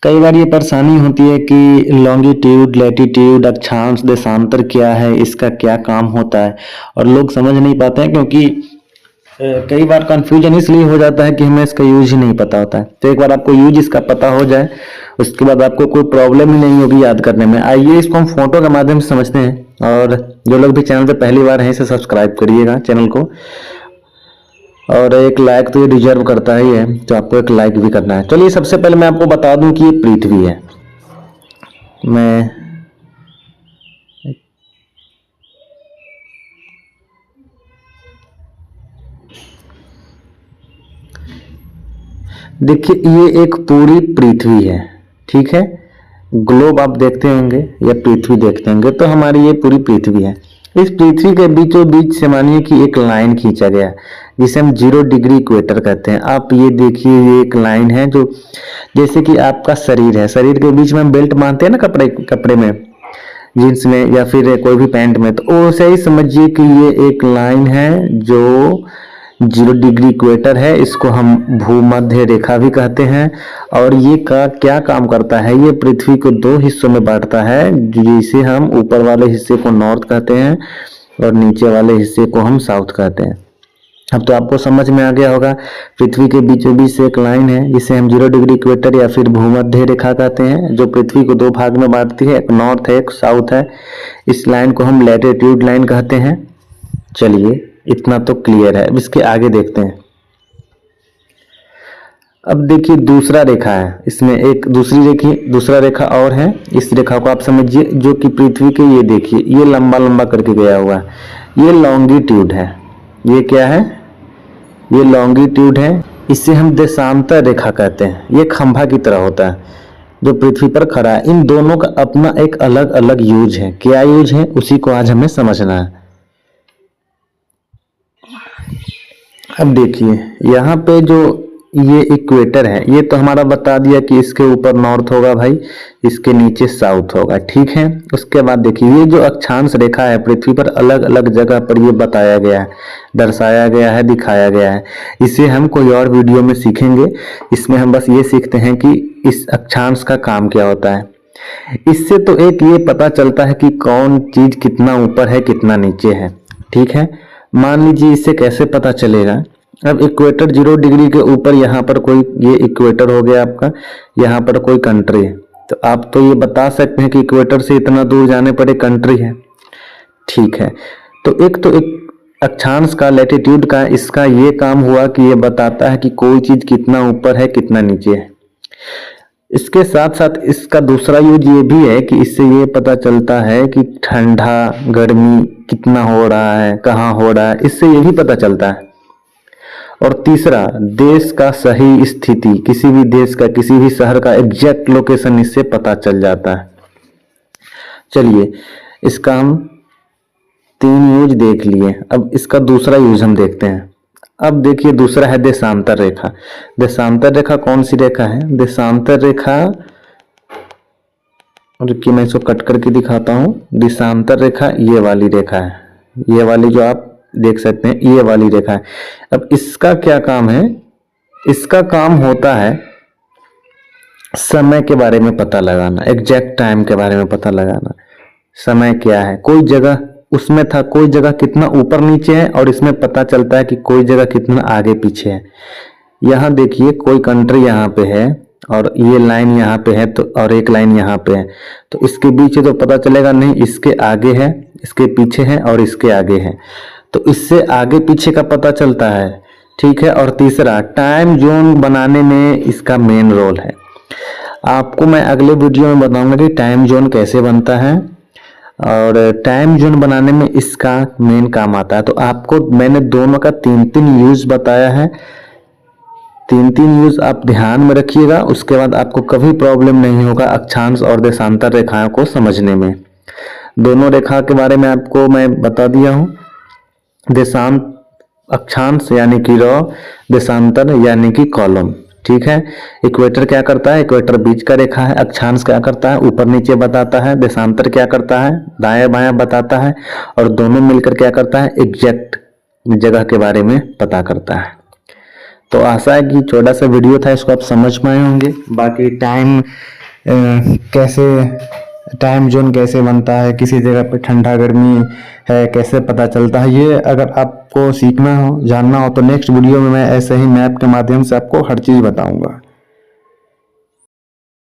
कई बार ये परेशानी होती है कि लॉन्गिट्यूड, लैटिट्यूड, अक्षांश, देशांतर क्या है, इसका क्या काम होता है और लोग समझ नहीं पाते हैं क्योंकि कई बार कंफ्यूजन इसलिए हो जाता है कि हमें इसका यूज ही नहीं पता होता है। तो एक बार आपको यूज इसका पता हो जाए, उसके बाद आपको कोई प्रॉब्लम ही नहीं होगी याद करने में। आइए इसको हम फोटो के माध्यम से समझते हैं। और जो लोग भी चैनल पे पहली बार हैं इसे सब्सक्राइब करिएगा चैनल को, और एक लाइक तो ये डिजर्व करता ही है, तो आपको एक लाइक भी करना है। चलिए सबसे पहले मैं आपको बता दूं कि ये पृथ्वी है। मैं देखिए ये एक पूरी पृथ्वी है, ठीक है। ग्लोब आप देखते होंगे या पृथ्वी देखते होंगे, तो हमारी ये पूरी पृथ्वी है। इस पृथ्वी के बीचों बीच से मानिए कि एक लाइन खींचा गया जिसे हम 0 डिग्री इक्वेटर कहते हैं। आप ये देखिए, ये एक लाइन है जो जैसे कि आपका शरीर है, शरीर के बीच में हम बेल्ट बांधते हैं ना कपड़े में, जींस में या फिर कोई भी पैंट में, तो वैसे ही समझिए कि ये एक लाइन है जो 0 डिग्री इक्वेटर है। इसको हम भूमध्य रेखा भी कहते हैं। और ये का क्या काम करता है, ये पृथ्वी को 2 हिस्सों में बांटता है, जिसे हम ऊपर वाले हिस्से को नॉर्थ कहते हैं और नीचे वाले हिस्से को हम साउथ कहते हैं। अब तो आपको समझ में आ गया होगा, पृथ्वी के बीचों बीच से एक लाइन है जिसे हम 0 डिग्री इक्वेटर या फिर भूमध्य रेखा कहते हैं, जो पृथ्वी को 2 भाग में बांटती है, एक नॉर्थ है एक साउथ है। इस लाइन को हम लैटिट्यूड लाइन कहते हैं। चलिए इतना तो क्लियर है। अब इसके आगे देखते हैं। अब देखिए दूसरा रेखा है, इसमें एक दूसरा रेखा और है। इस रेखा को आप समझिए, जो कि पृथ्वी के, ये देखिए ये लंबा लंबा करके गया हुआ है, ये लॉन्गिट्यूड है। ये क्या है, ये लॉन्गिट्यूड है। इसे हम देशांतर रेखा कहते हैं। ये खंभा की तरह होता है जो पृथ्वी पर खड़ा है। इन दोनों का अपना एक अलग अलग यूज है। क्या यूज है उसी को आज हमें समझना है। अब देखिए यहाँ पे जो ये इक्वेटर है, ये तो हमारा बता दिया कि इसके ऊपर नॉर्थ होगा भाई, इसके नीचे साउथ होगा, ठीक है। उसके बाद देखिए ये जो अक्षांश रेखा है पृथ्वी पर अलग अलग जगह पर ये बताया गया है, दर्शाया गया है, दिखाया गया है। इसे हम कोई और वीडियो में सीखेंगे। इसमें हम बस ये सीखते हैं कि इस अक्षांश का काम क्या होता है। इससे तो एक ये पता चलता है कि कौन चीज कितना ऊपर है कितना नीचे है, ठीक है। मान लीजिए इससे कैसे पता चलेगा। अब इक्वेटर 0 डिग्री के ऊपर, यहाँ पर कोई, ये इक्वेटर हो गया आपका, यहाँ पर कोई कंट्री है, तो आप तो ये बता सकते हैं कि इक्वेटर से इतना दूर जाने पर एक कंट्री है, ठीक है। तो एक अक्षांश का, लैटिट्यूड का, इसका ये काम हुआ कि ये बताता है कि कोई चीज कितना ऊपर है कितना नीचे है। इसके साथ साथ इसका दूसरा यूज ये भी है कि इससे ये पता चलता है कि ठंडा गर्मी कितना हो रहा है, कहाँ हो रहा है, इससे ये भी पता चलता है। और तीसरा, देश का सही स्थिति, किसी भी देश का, किसी भी शहर का एग्जैक्ट लोकेशन इससे पता चल जाता है। चलिए इसका हम 3 यूज देख लिए। अब इसका दूसरा यूज हम देखते हैं। अब देखिए दूसरा है देशांतर रेखा। देशांतर रेखा कौन सी रेखा है, देशांतर रेखा, रुकिए मैं इसको कट करके दिखाता हूं। देशांतर रेखा ये वाली रेखा है, ये वाली जो आप देख सकते हैं, ये वाली रेखा है। अब इसका क्या काम है, इसका काम होता है समय के बारे में पता लगाना, एग्जैक्ट टाइम के बारे में पता लगाना। समय क्या है, कोई जगह उसमें था, कोई जगह कितना ऊपर नीचे है, और इसमें पता चलता है कि कोई जगह कितना आगे पीछे है। यहाँ देखिए कोई कंट्री यहाँ पे है और ये लाइन यहाँ पे है, तो और एक लाइन यहाँ पे है, तो इसके बीच तो पता चलेगा नहीं, इसके आगे है, इसके पीछे है और इसके आगे है, तो इससे आगे पीछे का पता चलता है, ठीक है। और तीसरा, टाइम जोन बनाने में इसका मेन रोल है। आपको मैं अगले वीडियो में बताऊंगा कि टाइम जोन कैसे बनता है, और टाइम जोन बनाने में इसका मेन काम आता है। तो आपको मैंने दोनों का 3-3 यूज बताया है। 3-3 यूज आप ध्यान में रखिएगा, उसके बाद आपको कभी प्रॉब्लम नहीं होगा अक्षांश और देशांतर रेखाओं को समझने में। दोनों रेखा के बारे में आपको मैं बता दिया हूँ। देशांत, अक्षांश यानी कि रॉ, देशांतर यानी कि कॉलम, ठीक है। इक्वेटर क्या करता है, इक्वेटर बीच का रेखा है। अक्षांश क्या करता है, ऊपर नीचे बताता है। देशांतर क्या करता है, दाएं बायां बताता है। और दोनों मिलकर क्या करता है, एग्जैक्ट जगह के बारे में पता करता है। तो आशा है कि छोटा सा वीडियो था, इसको आप समझ पाए होंगे। बाकी टाइम जोन कैसे बनता है, किसी जगह पे ठंडा गर्मी है कैसे पता चलता है, ये अगर आपको सीखना हो जानना हो तो नेक्स्ट वीडियो में मैं ऐसे ही मैप के माध्यम से आपको हर चीज़ बताऊंगा।